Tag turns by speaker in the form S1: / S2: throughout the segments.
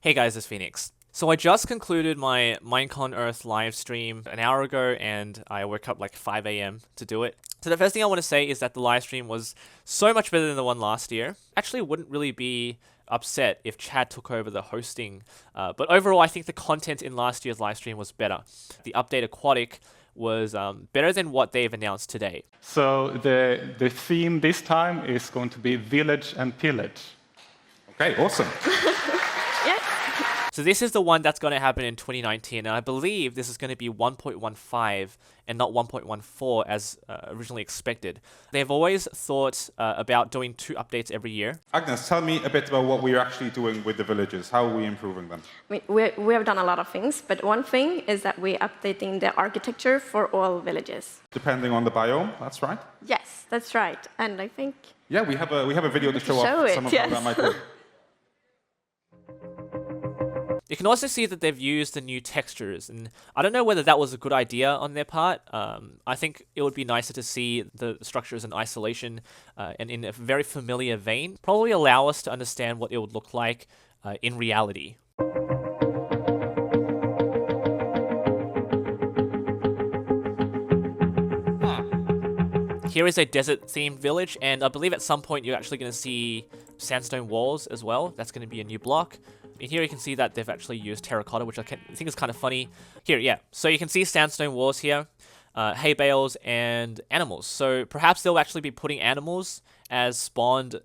S1: Hey guys, it's Phoenix. So I just concluded my MINECON Earth live stream an hour ago, and I woke up like 5 a.m. to do it. So the first thing I want to say is that the live stream was so much better than the one last year. Actually, wouldn't really be upset if Chad took over the hosting, but overall I think the content in last year's live stream was better. The update Aquatic was better than what they've announced today.
S2: So the theme this time is going to be Village and Pillage.
S3: Okay, awesome.
S1: So this is the one that's going to happen in 2019, and I believe this is going to be 1.15 and not 1.14 as originally expected. They've always thought about doing 2 updates every year.
S3: Agnes, tell me a bit about what we're actually doing with the villages. How are we improving them?
S4: We have done a lot of things, but one thing is that we're updating the architecture for all villages.
S3: Depending on the biome, that's right?
S4: Yes, that's right. And I think...
S3: Yeah, we have a video to show off some of how that might work.
S1: You can also see that they've used the new textures, and I don't know whether that was a good idea on their part. I think it would be nicer to see the structures in isolation and in a very familiar vein. Probably allow us to understand what it would look like in reality. Here is a desert-themed village, and I believe at some point you're actually going to see sandstone walls as well. That's going to be a new block. In here you can see that they've actually used terracotta, which I think is kind of funny. Here, yeah. So you can see sandstone walls here, hay bales, and animals. So perhaps they'll actually be putting animals as spawned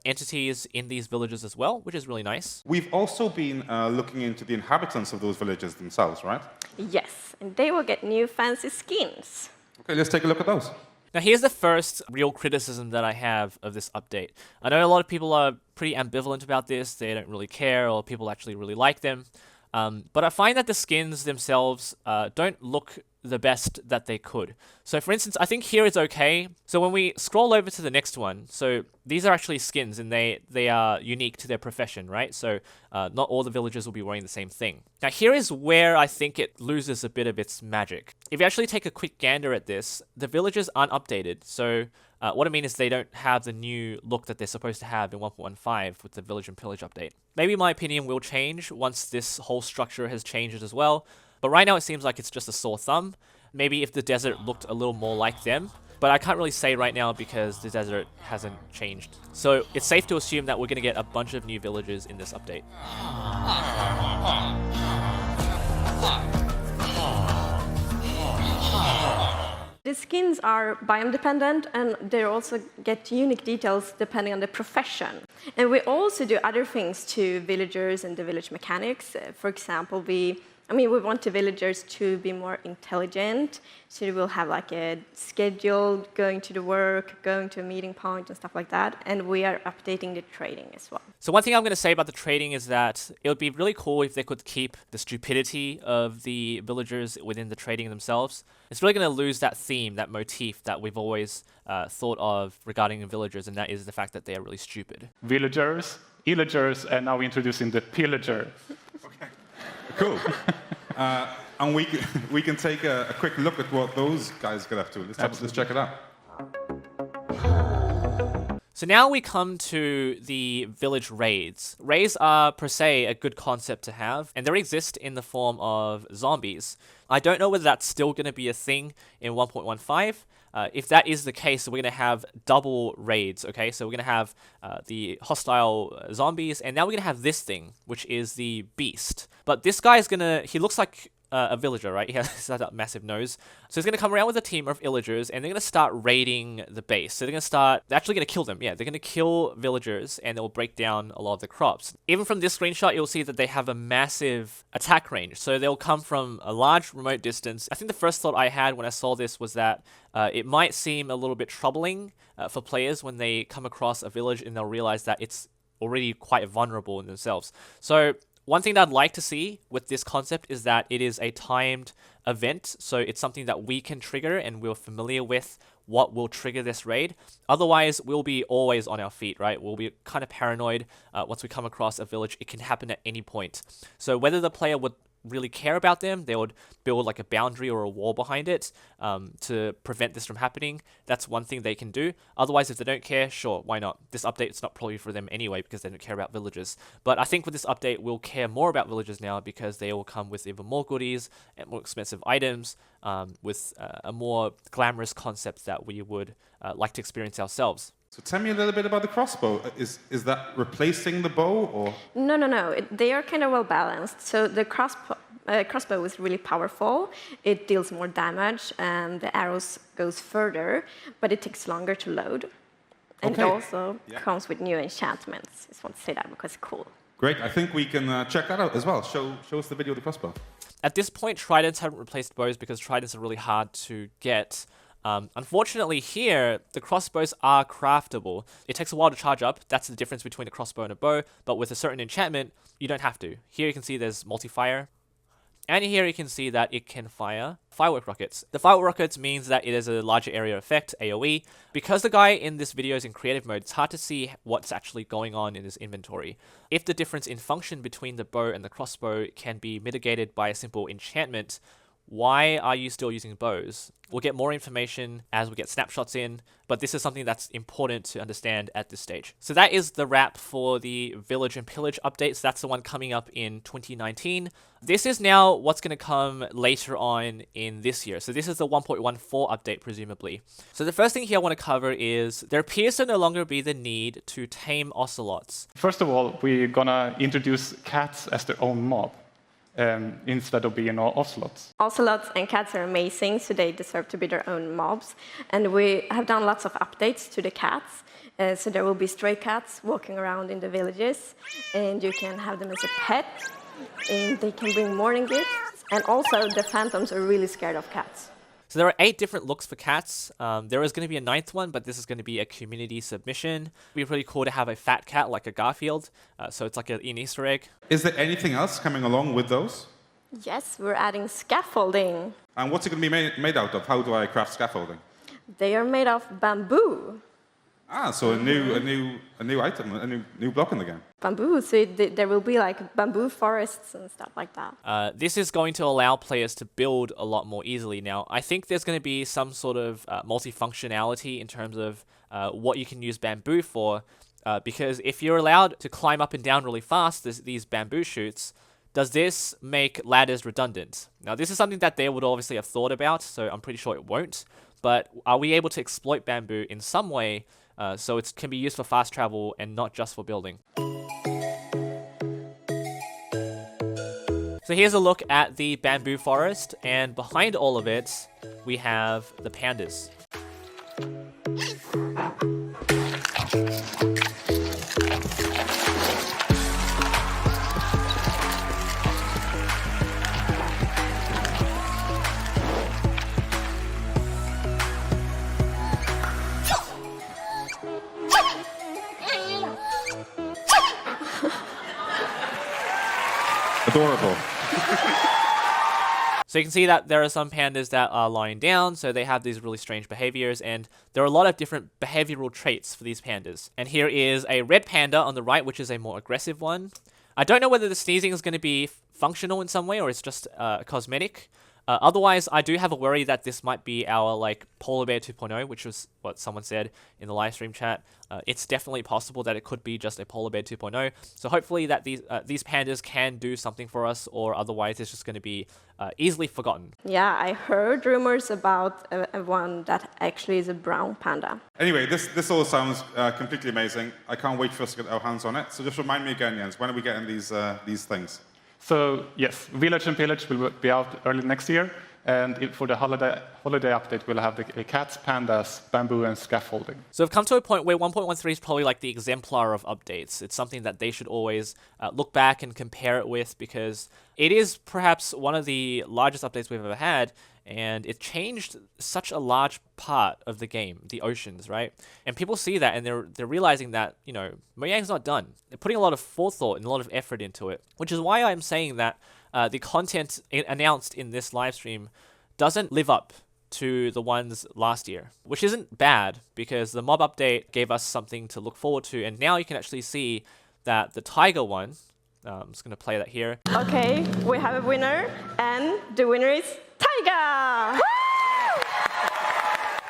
S1: entities in these villages as well, which is really nice.
S3: We've also been looking into the inhabitants of those villages themselves, right?
S4: Yes, and they will get new fancy skins.
S3: Okay, let's take a look at those.
S1: Now here's the first real criticism that I have of this update. I know a lot of people are pretty ambivalent about this, they don't really care, or people actually really like them. But I find that the skins themselves don't look the best that they could. So for instance, I think here is okay. So when we scroll over to the next one, so these are actually skins and they are unique to their profession, right? So not all the villagers will be wearing the same thing. Now here is where I think it loses a bit of its magic. If you actually take a quick gander at this, the villagers aren't updated. So what I mean is they don't have the new look that they're supposed to have in 1.15 with the Village and Pillage update. Maybe my opinion will change once this whole structure has changed as well. But right now it seems like it's just a sore thumb. Maybe if the desert looked a little more like them. But I can't really say right now because the desert hasn't changed. So it's safe to assume that we're going to get a bunch of new villagers in this update.
S4: The skins are biome dependent, and they also get unique details depending on the profession. And we also do other things to villagers and the village mechanics. For example, we want the villagers to be more intelligent, so they will have like a schedule, going to the work, going to a meeting point and stuff like that. And we are updating the trading as well.
S1: So one thing I'm going to say about the trading is that it would be really cool if they could keep the stupidity of the villagers within the trading themselves. It's really going to lose that theme, that motif that we've always thought of regarding the villagers, and that is the fact that they are really stupid.
S2: Villagers, illagers, and now introducing the Pillager.
S3: Okay, cool. And we can take a quick look at what those guys get up to. Let's check it out.
S1: So now we come to the village raids. Raids are, per se, a good concept to have, and they exist in the form of zombies. I don't know whether that's still going to be a thing in 1.15. If that is the case, we're going to have double raids, okay? So we're going to have the hostile zombies, and now we're going to have this thing, which is the beast. But this guy is going to... He looks like a villager, right? He has that massive nose. So he's going to come around with a team of illagers, and they're going to start raiding the base. So they're actually going to kill them. Yeah, they're going to kill villagers, and they'll break down a lot of the crops. Even from this screenshot, you'll see that they have a massive attack range. So they'll come from a large remote distance. I think the first thought I had when I saw this was that it might seem a little bit troubling for players when they come across a village and they'll realize that it's already quite vulnerable in themselves. So one thing that I'd like to see with this concept is that it is a timed event, so it's something that we can trigger and we're familiar with what will trigger this raid. Otherwise, we'll be always on our feet, right? We'll be kind of paranoid once we come across a village. It can happen at any point. So whether the player would really care about them, they would build like a boundary or a wall behind it to prevent this from happening. That's one thing they can do. Otherwise, if they don't care, sure, why not? This update's not probably for them anyway because they don't care about villagers. But I think with this update, we'll care more about villagers now because they will come with even more goodies and more expensive items with a more glamorous concept that we would like to experience ourselves.
S3: So tell me a little bit about the crossbow. Is that replacing the bow, or?
S4: No. They are kind of well balanced. So the crossbow is really powerful. It deals more damage, and the arrows goes further, but it takes longer to load. And it also comes with new enchantments. I just want to say that because it's cool.
S3: Great. I think we can check that out as well. Show us the video of the crossbow.
S1: At this point, tridents haven't replaced bows because tridents are really hard to get. Unfortunately here, the crossbows are craftable. It takes a while to charge up. That's the difference between a crossbow and a bow, but with a certain enchantment, you don't have to. Here you can see there's multi-fire. And here you can see that it can fire firework rockets. The firework rockets means that it is a larger area effect, AoE. Because the guy in this video is in creative mode, it's hard to see what's actually going on in his inventory. If the difference in function between the bow and the crossbow can be mitigated by a simple enchantment, why are you still using bows? We'll get more information as we get snapshots in, but this is something that's important to understand at this stage. So that is the wrap for the Village and Pillage updates. That's the one coming up in 2019. This is now what's going to come later on in this year. So this is the 1.14 update, presumably. So the first thing here I want to cover is there appears to no longer be the need to tame ocelots.
S2: First of all, we're gonna introduce cats as their own mob. Instead of being ocelots.
S4: Ocelots and cats are amazing, so they deserve to be their own mobs. And we have done lots of updates to the cats. So there will be stray cats walking around in the villages, and you can have them as a pet, and they can bring morning gifts. And also, the phantoms are really scared of cats.
S1: So there are 8 different looks for cats. There is going to be a 9th one, but this is going to be a community submission. It'd be pretty cool to have a fat cat like a Garfield. So it's like an Easter egg.
S3: Is there anything else coming along with those?
S4: Yes, we're adding scaffolding.
S3: And what's it going to be made out of? How do I craft scaffolding?
S4: They are made of bamboo.
S3: Ah, so a new item, a new block in the game.
S4: Bamboo, so there will be like bamboo forests and stuff like that.
S1: This is going to allow players to build a lot more easily. Now, I think there's going to be some sort of multifunctionality in terms of what you can use bamboo for, because if you're allowed to climb up and down really fast, these bamboo shoots, does this make ladders redundant? Now, this is something that they would obviously have thought about, so I'm pretty sure it won't. But are we able to exploit bamboo in some way so it can be used for fast travel and not just for building? So here's a look at the bamboo forest, and behind all of it, we have the pandas.
S3: Adorable.
S1: So you can see that there are some pandas that are lying down, so they have these really strange behaviors, and there are a lot of different behavioral traits for these pandas. And here is a red panda on the right, which is a more aggressive one. I don't know whether the sneezing is going to be functional in some way, or it's just cosmetic. Otherwise, I do have a worry that this might be our like Polar Bear 2.0, which was what someone said in the live stream chat. It's definitely possible that it could be just a Polar Bear 2.0. So hopefully that these pandas can do something for us, or otherwise it's just going to be easily forgotten.
S4: Yeah, I heard rumors about one that actually is a brown panda.
S3: Anyway, this all sounds completely amazing. I can't wait for us to get our hands on it. So just remind me again, Jens, when are we getting these things?
S2: So yes, Village and Pillage will be out early next year, and for the holiday update, we'll have the cats, pandas, bamboo, and scaffolding.
S1: So we've come to a point where 1.13 is probably like the exemplar of updates. It's something that they should always look back and compare it with, because it is perhaps one of the largest updates we've ever had, and it changed such a large part of the game, the oceans, right? And people see that, and they're realizing that, you know, Mojang's not done. They're putting a lot of forethought and a lot of effort into it, which is why I'm saying that the content announced in this live stream doesn't live up to the ones last year, which isn't bad, because the mob update gave us something to look forward to, and now you can actually see that the tiger one I'm just going to play that here.
S4: Okay, we have a winner, and the winner is Taiga!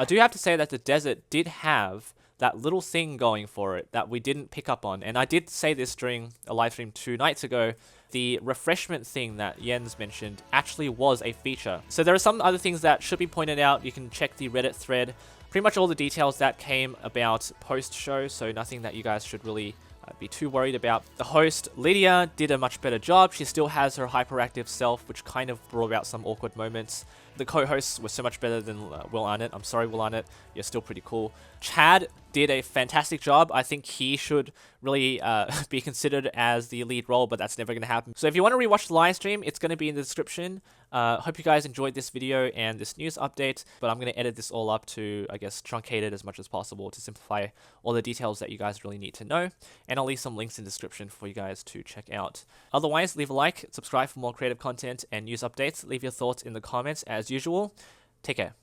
S1: I do have to say that the desert did have that little thing going for it that we didn't pick up on. And I did say this during a live stream 2 nights ago. The refreshment thing that Jens mentioned actually was a feature. So there are some other things that should be pointed out. You can check the Reddit thread. Pretty much all the details that came about post-show, so nothing that you guys should really be too worried about. The host, Lydia, did a much better job. She still has her hyperactive self, which kind of brought about some awkward moments. The co-hosts were so much better than Will Arnett. I'm sorry, Will Arnett, you're still pretty cool. Chad did a fantastic job. I think he should really be considered as the lead role, but that's never going to happen. So if you want to rewatch the live stream, it's going to be in the description. Hope you guys enjoyed this video and this news update, but I'm going to edit this all up to, I guess, truncate it as much as possible to simplify all the details that you guys really need to know. And I'll leave some links in the description for you guys to check out. Otherwise, leave a like, subscribe for more creative content and news updates. Leave your thoughts in the comments as usual. Take care.